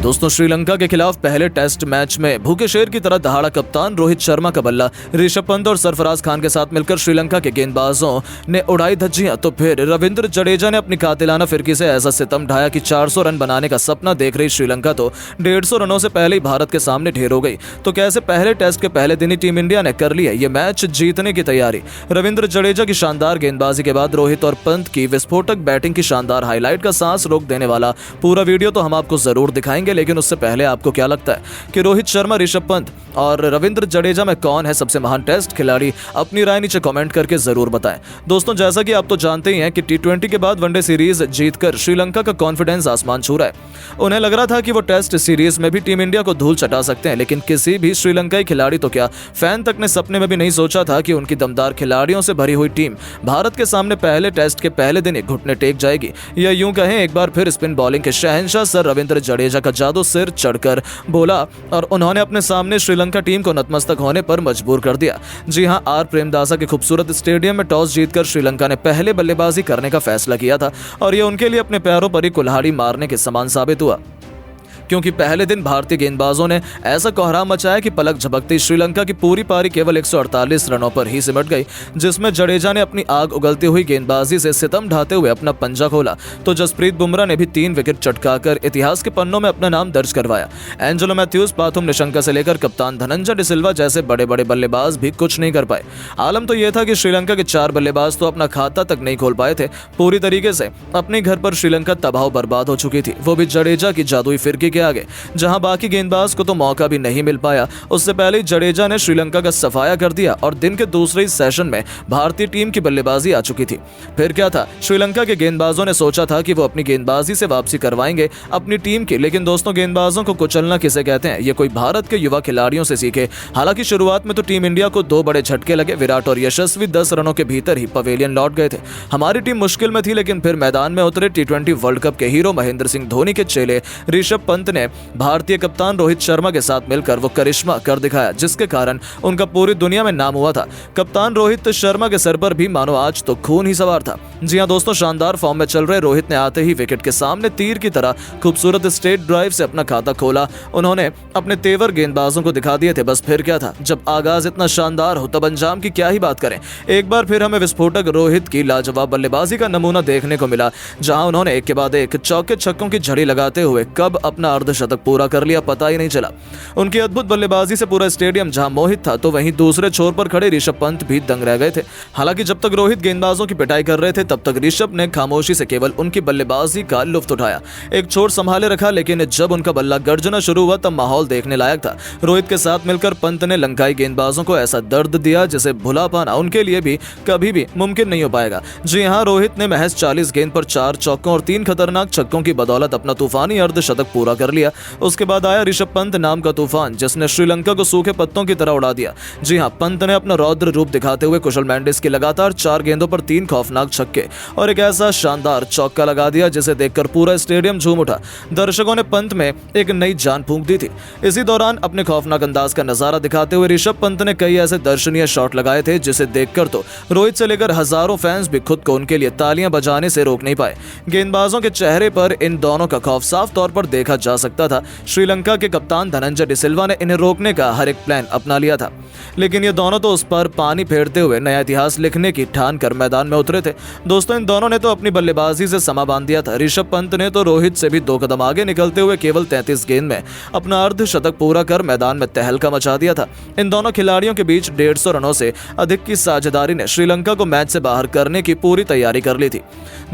दोस्तों, श्रीलंका के खिलाफ पहले टेस्ट मैच में भूखे शेर की तरह दहाड़ा कप्तान रोहित शर्मा का बल्ला ऋषभ पंत और सरफराज खान के साथ मिलकर श्रीलंका के गेंदबाजों ने उड़ाई धज्जियां। तो फिर रविंद्र जडेजा ने अपनी कातिलाना फिरकी से ऐसा सितम ढाया कि 400 रन बनाने का सपना देख रही श्रीलंका तो 150 रनों से पहले ही भारत के सामने ढेर हो गई। तो कैसे पहले टेस्ट के पहले दिन ही टीम इंडिया ने कर ली है ये मैच जीतने की तैयारी। रविंद्र जडेजा की शानदार गेंदबाजी के बाद रोहित और पंत की विस्फोटक बैटिंग की शानदार हाईलाइट का सांस रोक देने वाला पूरा वीडियो तो हम आपको जरूर दिखाएंगे। लेकिन उससे पहले आपको क्या लगता है कि रोहित शर्मा, ऋषभ पंत और रविंद्र जडेजा में कौन है सबसे महान टेस्ट खिलाड़ी? अपनी राय नीचे कमेंट करके जरूर बताएं। दोस्तों, जैसा कि आप तो जानते ही हैं कि टी20 के बाद वनडे सीरीज जीतकर श्रीलंका का कॉन्फिडेंस आसमान छू रहा है। उन्हें लग रहा था कि वो टेस्ट सीरीज में भी टीम इंडिया को धूल चटा सकते हैं, लेकिन किसी भी श्रीलंकाई खिलाड़ी तो क्या फैन तक ने सपने में भी नहीं सोचा था कि उनकी दमदार खिलाड़ियों से भरी हुई टीम भारत के सामने पहले टेस्ट के पहले दिन ही घुटने टेक जाएगी। या यूं कहें, एक बार फिर स्पिन बॉलिंग के शहंशाह सर रविंद्र जडेजा का जादू सिर चढ़कर बोला और उन्होंने अपने सामने श्रीलंका टीम को नतमस्तक होने पर मजबूर कर दिया। जी हां, आर प्रेमदासा के खूबसूरत स्टेडियम में टॉस जीतकर श्रीलंका ने पहले बल्लेबाजी करने का फैसला किया था और यह उनके लिए अपने पैरों पर ही कुल्हाड़ी मारने के समान साबित हुआ, क्योंकि पहले दिन भारतीय गेंदबाजों ने ऐसा कोहराम मचाया कि पलक झपकती श्रीलंका की पूरी पारी केवल 148 रनों पर ही सिमट गई, जिसमें जडेजा ने अपनी आग उगलती हुई गेंदबाजी से सितम ढाते हुए अपना पंजा खोला तो जसप्रीत बुमराह ने भी 3 विकेट चटकाकर इतिहास के पन्नों में अपना नाम दर्ज करवाया। एंजेलो मैथ्यूज, पाथुम निशंका से लेकर कप्तान धनंजय डिसिल्वा जैसे बड़े बड़े बल्लेबाज भी कुछ नहीं कर पाए। आलम तो यह था कि श्रीलंका के 4 बल्लेबाज तो अपना खाता तक नहीं खोल पाए थे। पूरी तरीके से अपने घर पर श्रीलंका तबाह बर्बाद हो चुकी थी, वो भी जडेजा की जादुई फिरकी के आगे, जहां बाकी गेंदबाज को तो मौका भी नहीं मिल पाया। उससे पहले ही जडेजा ने श्रीलंका का सफाया कर दिया और दिन के दूसरे सेशन में भारतीय टीम की बल्लेबाजी आ चुकी थी। फिर क्या था, श्रीलंका के गेंदबाजों ने सोचा था कि वो अपनी गेंदबाजी से वापसी करवाएंगे अपनी टीम की, लेकिन दोस्तों, गेंदबाजों को कुचलना किसे कहते हैं ये कोई भारत के युवा खिलाड़ियों से सीखे। हालांकि शुरुआत में तो टीम इंडिया को 2 बड़े झटके लगे। विराट और यशस्वी 10 रनों के भीतर ही पवेलियन लौट गए थे। हमारी टीम मुश्किल में थी, लेकिन फिर मैदान में उतरे टी20 वर्ल्ड कप के हीरो महेंद्र सिंह धोनी के चेले ऋषभ पंत ने भारतीय कप्तान रोहित शर्मा के साथ मिलकर वो करिश्मा कर दिखाया, जिसके कारण उनका पूरी दुनिया में नाम हुआ था। कप्तान रोहित शर्मा के सर पर भी मानो आज तो खून ही सवार था। जी हां दोस्तों, शानदार फॉर्म में चल रहे रोहित ने आते ही विकेट के सामने तीर की तरह खूबसूरत स्ट्रेट ड्राइव से अपना खाता खोला। उन्होंने अपने तेवर गेंदबाजों को दिखा दिए थे। बस फिर क्या था, जब आगाज इतना शानदार हो तब अंजाम की क्या ही बात करें। एक बार फिर हमें विस्फोटक रोहित की लाजवाब बल्लेबाजी का नमूना देखने को मिला, जहां उन्होंने एक के बाद एक चौके छक्कों की झड़ी लगाते हुए कब अपना अर्धशतक पूरा कर लिया पता ही नहीं चला। उनकी अद्भुत बल्लेबाजी से पूरा स्टेडियम जहां मोहित था, तो वहीं दूसरे छोर पर खड़े ऋषभ पंत भी दंग रह गए थे। हालांकि जब तक रोहित गेंदबाजों की पिटाई कर रहे थे, तब तक ऋषभ ने खामोशी से केवल उनकी बल्लेबाजी का लुत्फ उठाया। एक छोर संभाले रखा, लेकिन जब उनका बल्ला गर्जना शुरू हुआ तब माहौल देखने लायक था। रोहित के साथ मिलकर पंत ने लंकाई गेंदबाजों को ऐसा दर्द दिया जिसे भुला पाना उनके लिए भी कभी भी मुमकिन नहीं हो पाएगा। जी हां, रोहित ने महज 40 गेंद पर 4 चौकों और 3 खतरनाक छक्कों की बदौलत अपना तूफानी अर्धशतक पूरा कर लिया। उसके बाद आया ऋषभ पंत नाम का तूफान, जिसने श्रीलंका को सूखे पत्तों की तरह उड़ा दिया। जी हां, पंत ने अपना रौद्र रूप दिखाते हुए कुशल मेंडिस के लगातार 4 गेंदों पर 3 खौफनाक छक्के और एक ऐसा शानदार चौका लगा दिया जिसे देखकर पूरा स्टेडियम झूम उठा। दर्शकों ने पंत में एक नई जान फूंक दी थी। इसी दौरान अपने खौफनाक अंदाज का नजारा दिखाते हुए ऋषभ पंत ने कई ऐसे दर्शनीय शॉट लगाए थे जिसे देखकर तो रोहित से लेकर हजारों फैंस भी खुद को उनके लिए तालियां बजाने से रोक नहीं पाए। गेंदबाजों के चेहरे पर इन दोनों का खौफ साफ तौर पर देखा जा सकता था। श्रीलंका के कप्तान धनंजय डिसिल्वा ने इन्हें रोकने का हर एक प्लान अपना लिया था, लेकिन ये दोनों तो उस पर पानी फेरते हुए नया इतिहास लिखने की ठान कर मैदान में उतरे थे। दोस्तों, इन दोनों ने तो अपनी बल्लेबाजी से समा बांध दिया था। ऋषभ पंत ने तो रोहित से भी 2 कदम आगे निकलते हुए केवल 33 गेंद में अपना अर्धशतक पूरा कर मैदान में तहलका मचा दिया था। इन दोनों खिलाड़ियों के बीच 150 रनों से अधिक की साझेदारी ने श्रीलंका को मैच से बाहर करने की पूरी तैयारी कर ली थी।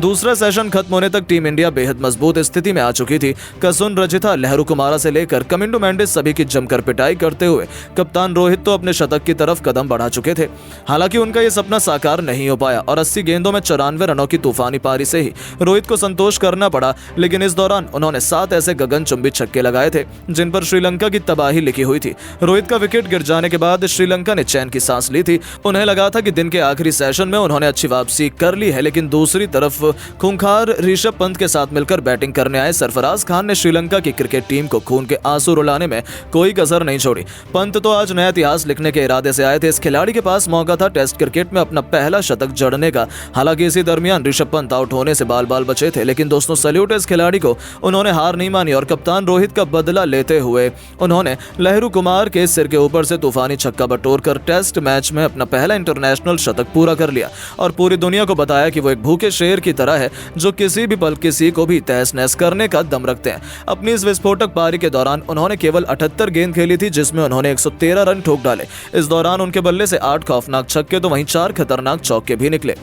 दूसरा सेशन खत्म होने तक टीम इंडिया बेहद मजबूत स्थिति में आ चुकी थी। कसुन रजिथा, लहरू कुमारा से लेकर कमिंडो मेंडिस सभी की जमकर पिटाई करते हुए कप्तान रोहित तो अपने शतक की तरफ कदम बढ़ा चुके थे। हालांकि उनका यह सपना साकार नहीं हो पाया और 80 गेंदों में 94 रनों की तूफानी पारी से ही रोहित को संतोष करना पड़ा। लेकिन इस दौरान उन्होंने 7 ऐसे गगनचुंबी छक्के लगाए थे जिन पर श्रीलंका की तबाही लिखी हुई थी। रोहित का विकेट गिर जाने के बाद श्रीलंका ने चैन की सांस ली थी। उन्हें लगा था कि दिन के आखिरी सेशन में उन्होंने अच्छी वापसी कर ली है, लेकिन दूसरी तरफ खूंखार ऋषभ पंत के साथ मिलकर बैटिंग करने आए सरफराज खान ने श्रीलंका श्रीलंका की क्रिकेट टीम को खून के आंसू रुलाने में कोई कसर नहीं छोड़ी। पंत तो आज नया इतिहास लिखने के इरादे से आए थे। इस खिलाड़ी के पास मौका था टेस्ट क्रिकेट में अपना पहला शतक जड़ने का। हालांकि इसी दरमियान ऋषभ पंत आउट होने से बाल बाल बचे थे, लेकिन दोस्तों सैल्यूट इस खिलाड़ी को, उन्होंने हार नहीं मानी और कप्तान रोहित का बदला लेते हुए उन्होंने लहरू कुमार के सिर के ऊपर से तूफानी छक्का बटोरकर टेस्ट मैच में अपना पहला इंटरनेशनल शतक पूरा कर लिया और पूरी दुनिया को बताया कि वो एक भूखे शेर की तरह है जो किसी भी पल किसी को भी तहस नहस करने का दम रखते हैं। अपनी इस विस्फोटक पारी के दौरान उन्होंने केवल 78 गेंद खेली थी, जिसमें उन्होंने 113 रन ठोक डाले। इस दौरान उनके बल्ले से 8 खौफनाक छक्के तो वहीं 4 खतरनाक चौके भी निकले।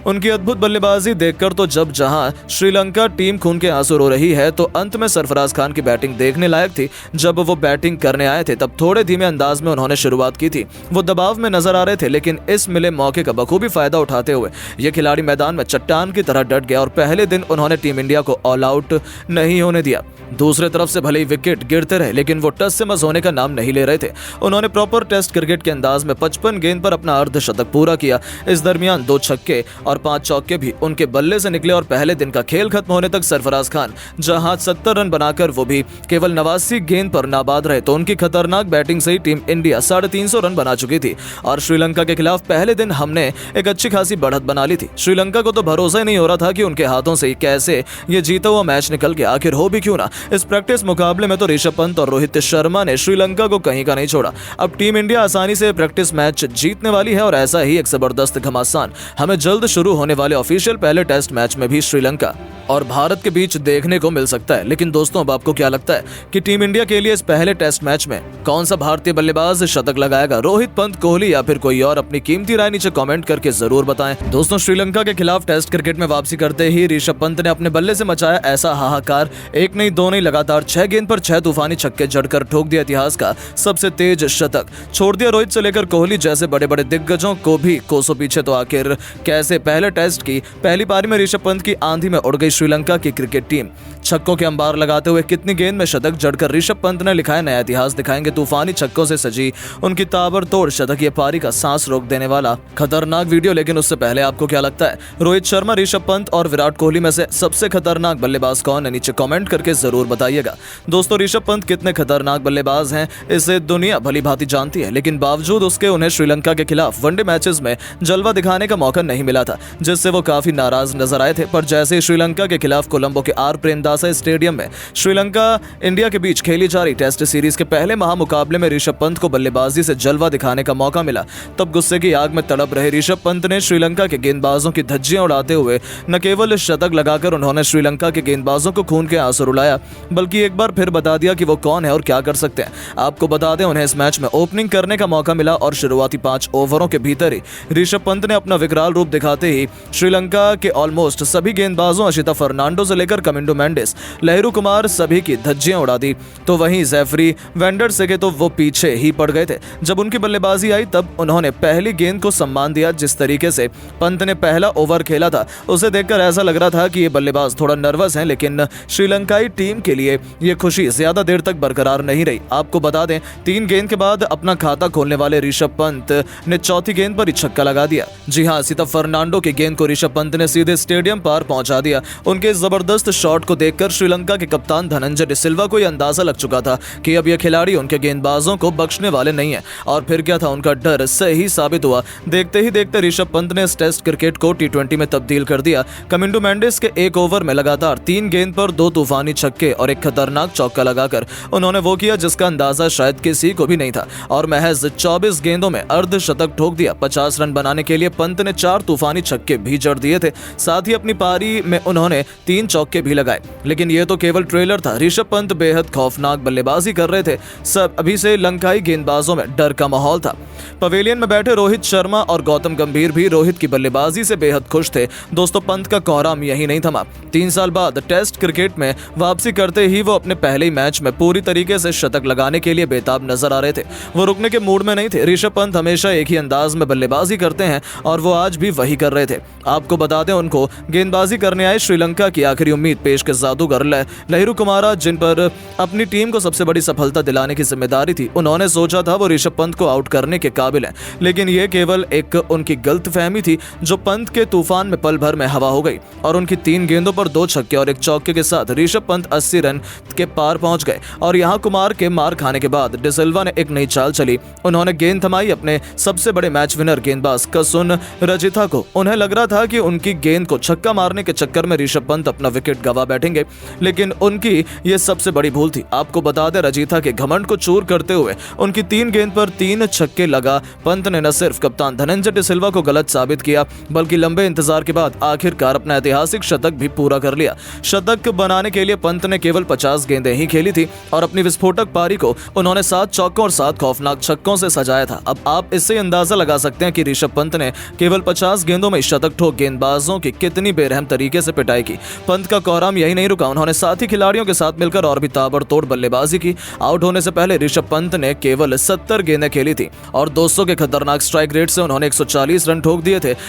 उनकी अद्भुत बल्लेबाजी देखकर तो जब जहां श्रीलंका टीम खून के आंसू रो रही है, तो अंत में सरफराज खान की बैटिंग देखने लायक थी। जब वो बैटिंग करने आए थे तब थोड़े धीमे अंदाज में उन्होंने शुरुआत की थी। वो दबाव में नजर आ रहे थे, लेकिन इस मिले मौके का बखूबी फायदा उठाते हुए ये खिलाड़ी मैदान में चट्टान की तरह डट गया और पहले दिन उन्होंने टीम इंडिया को ऑल आउट नहीं होने दिया। दूसरे तरफ से भले ही विकेट गिरते रहे, लेकिन वो टस से मस होने का नाम नहीं ले रहे थे। उन्होंने प्रॉपर टेस्ट क्रिकेट के अंदाज में 55 गेंद पर अपना अर्धशतक पूरा किया। इस दरमियान 2 छक्के और 5 चौके भी उनके बल्ले से निकले और पहले दिन का खेल खत्म होने तक सरफराज खान जहां 70 रन बनाकर वो भी केवल 89 गेंद पर नाबाद रहे, तो उनकी खतरनाक बैटिंग से ही टीम इंडिया 350 रन बना चुकी थी और श्रीलंका के खिलाफ पहले दिन हमने एक अच्छी खासी बढ़त बना ली थी। श्रीलंका को तो भरोसा ही नहीं हो रहा था कि उनके हाथों से कैसे ये जीता हुआ मैच निकल गया। आखिर हो भी क्यों ना, इस प्रैक्टिस मुकाबले में तो ऋषभ पंत और रोहित शर्मा ने श्रीलंका को कहीं का नहीं छोड़ा। अब टीम इंडिया आसानी से प्रैक्टिस मैच जीतने वाली है और ऐसा ही एक जबरदस्त घमासान हमें जल्द शुरू होने वाले ऑफिशियल पहले टेस्ट मैच में भी श्रीलंका और भारत के बीच देखने को मिल सकता है। लेकिन दोस्तों, अब आपको क्या लगता है कि टीम इंडिया के लिए इस पहले टेस्ट मैच में कौन सा भारतीय बल्लेबाज शतक लगाएगा? रोहित, पंत, कोहली या फिर कोई और? अपनी कीमती राय नीचे कमेंट करके जरूर बताएं। दोस्तों, श्रीलंका के खिलाफ टेस्ट क्रिकेट में वापसी करते ही ऋषभ पंत ने अपने बल्ले से मचाया ऐसा हाहाकार। एक नहीं दो नहीं, लगातार 6 गेंद पर 6 तूफानी छक्के जड़कर ठोक दिया इतिहास का सबसे तेज शतक। छोड़ दिया रोहित से लेकर कोहली जैसे बड़े बड़े दिग्गजों को भी कोसों पीछे। तो आखिर कैसे पहले टेस्ट की पहली पारी में ऋषभ पंत की आंधी में उड़ गई श्रीलंका की क्रिकेट टीम। छक्कों के अंबार लगाते हुए कितनी गेंद में शतक जड़कर ऋषभ पंत ने लिखा है नया इतिहास। दिखाएंगे तूफानी छक्कों से सजी उनकी ताबड़तोड़ शतकीय पारी का सांस रोक देने वाला खतरनाक वीडियो। लेकिन उससे पहले आपको क्या लगता है, रोहित शर्मा, ऋषभ पंत और विराट कोहली में से सबसे खतरनाक बल्लेबाज कौन है? नीचे कमेंट करके जरूर बताइएगा। दोस्तों, ऋषभ पंत कितने खतरनाक बल्लेबाज हैं इसे दुनिया भली भांति जानती है, लेकिन बावजूद उसके उन्हें श्रीलंका के खिलाफ वनडे मैचेस में जलवा दिखाने का मौका नहीं मिला था, जिससे वो काफी नाराज नजर आए थे। पर जैसे श्रीलंका के खिलाफ कोलंबो के आर प्रेमदासा स्टेडियम में श्रीलंका इंडिया के बीच खेली जा रही टेस्ट सीरीज के पहले महामुकाबले में ऋषभ पंत को बल्लेबाजी से जलवा दिखाने का मौका मिला, तब गुस्से की आग में तड़प रहे ऋषभ पंत ने श्रीलंका के गेंदबाजों की धज्जियां उड़ाते हुए न केवल शतक लगाकर उन्होंने श्रीलंका के गेंदबाजों को खून के आंसू रुलाया, बल्कि एक बार फिर बता दिया कि वो कौन है और क्या कर सकते हैं। आपको बता दें, उन्हें इस मैच में ओपनिंग करने का मौका मिला और शुरुआती 5 ओवरों के भीतर ही ऋषभ पंत ने अपना विकराल रूप दिखाते ही श्रीलंका के ऑलमोस्ट सभी गेंदबाजों अशिता फर्नांडो से लेकर कमिंडो मेंडिस, लहरू कुमार सभी की धज्जियां उड़ा दी। तो वहीं जेफरी वेंडर से तो वो पीछे ही पड़ गए थे। जब उनकी बल्लेबाजी आई तब उन्होंने पहली गेंद को सम्मान दिया। जिस तरीके से पंत ने पहला ओवर खेला था उसे देखकर ऐसा लग रहा था कि ये बल्लेबाज थोड़ा नर्वस हैं, लेकिन श्रीलंकाई टीम के लिए ये खुशी ज्यादा देर तक बरकरार नहीं रही। आपको बता दें, 3 गेंद के बाद अपना खाता खोलने वाले ऋषभ पंत ने चौथी गेंद पर ही छक्का लगा दिया। जी हां, अशिता फर्नांडो की गेंद को ऋषभ पंत ने सीधे स्टेडियम पार पहुंचा दिया। उनके इस जबरदस्त शॉट को देखकर श्रीलंका के कप्तान धनंजय डिसिल्वा को यह अंदाजा लग चुका था कि अब यह खिलाड़ी उनके गेंदबाजों को बख्शने वाले नहीं है। और फिर क्या था, उनका डर सही साबित हुआ। देखते ही देखते ऋषभ पंत ने इस टेस्ट क्रिकेट को T20 में तब्दील कर दिया। कमिंडो मेंडिस के एक ओवर में लगातार 3 गेंद पर 2 तूफानी छक्के और एक खतरनाक चौका लगाकर उन्होंने वो किया जिसका अंदाजा शायद किसी को भी नहीं था और महज 24 गेंदों में अर्धशतक ठोक दिया। 50 रन बनाने के लिए पंत ने 4 तूफानी छक्के भी जड़ दिए थे। साथ ही अपनी पारी में उन्होंने 3 चौके भी लगाए। लेकिन यह तो केवल ट्रेलर था। ऋषभ पंत बेहद खौफनाक बल्लेबाजी कर रहे थे। सब अभी से लंकाई गेंदबाजों में डर का माहौल था। पवेलियन में बैठे रोहित शर्मा और गौतम गंभीर भी रोहित की बल्लेबाजी से बेहद खुश थे। दोस्तों, पंत का कोहराम यही नहीं थमा। 3 साल बाद टेस्ट क्रिकेट में वापसी करते ही वो अपने पहले ही मैच में पूरी तरीके से शतक लगाने के लिए बेताब नजर आ रहे थे। वो रुकने के मूड में नहीं थे। ऋषभ पंत हमेशा एक ही अंदाज में बल्लेबाजी करते हैं और वो आज भी वही कर रहे थे। आपको बता दें, उनको गेंदबाजी करने आए श्रीलंका श्रीलंका की आखिरी उम्मीद पेश के जादूगर लहिरू कुमारा, जिन पर अपनी टीम को सबसे बड़ी सफलता दिलाने की जिम्मेदारी थी, उन्होंने सोचा था वो ऋषभ पंत को आउट करने के काबिल है, लेकिन ये केवल एक उनकी गलतफहमी थी जो पंत के तूफान में पल भर में हवा हो गई और उनकी 3 गेंदों पर 2 छक्के और 1 चौके के साथ ऋषभ पंत 80 रन के पार पहुंच गए। और यहां कुमार के मार खाने के बाद डिसिल्वा ने एक नई चाल चली। उन्होंने गेंद थमाई अपने सबसे बड़े मैच विनर गेंदबाज कसुन रजिथा को। उन्हें लग रहा था कि उनकी गेंद को छक्का मारने के चक्कर में ऋषभ पंत अपना विकेट गंवा बैठेंगे, लेकिन उनकी ये सबसे बड़ी भूल थी। आपको बता दें, रजिथा के घमंड को चूर करते हुए उनकी 3 गेंद पर 3 छक्के लगा पंत ने न सिर्फ कप्तान धनंजय डिसिल्वा को गलत साबित किया, बल्कि लंबे इंतजार के बाद आखिरकार अपना ऐतिहासिक शतक भी पूरा कर लिया। शतक बनाने के लिए पंत ने केवल 50 गेंदें ही खेली थी और अपनी विस्फोटक पारी को उन्होंने 7 चौकों और 7 खौफनाक छक्कों से सजाया था। अब आप इससे अंदाजा लगा सकते हैं कि ऋषभ पंत ने केवल 50 गेंदों में शतक ठोक गेंदबाजों की कितनी बेरहम तरीके से पिटाई की। पंत का कोहराम यही नहीं रुका, उन्होंने साथी खिलाड़ियों के साथ मिलकर और भी ताबड़तोड़ बल्लेबाजी की। आउट होने से पहले ऋषभ पंत ने केवल 70 गेंदें खेली थी और 200 के खतरनाक स्ट्राइक रेट से उन्होंने 140 रन ठोक दिए थे।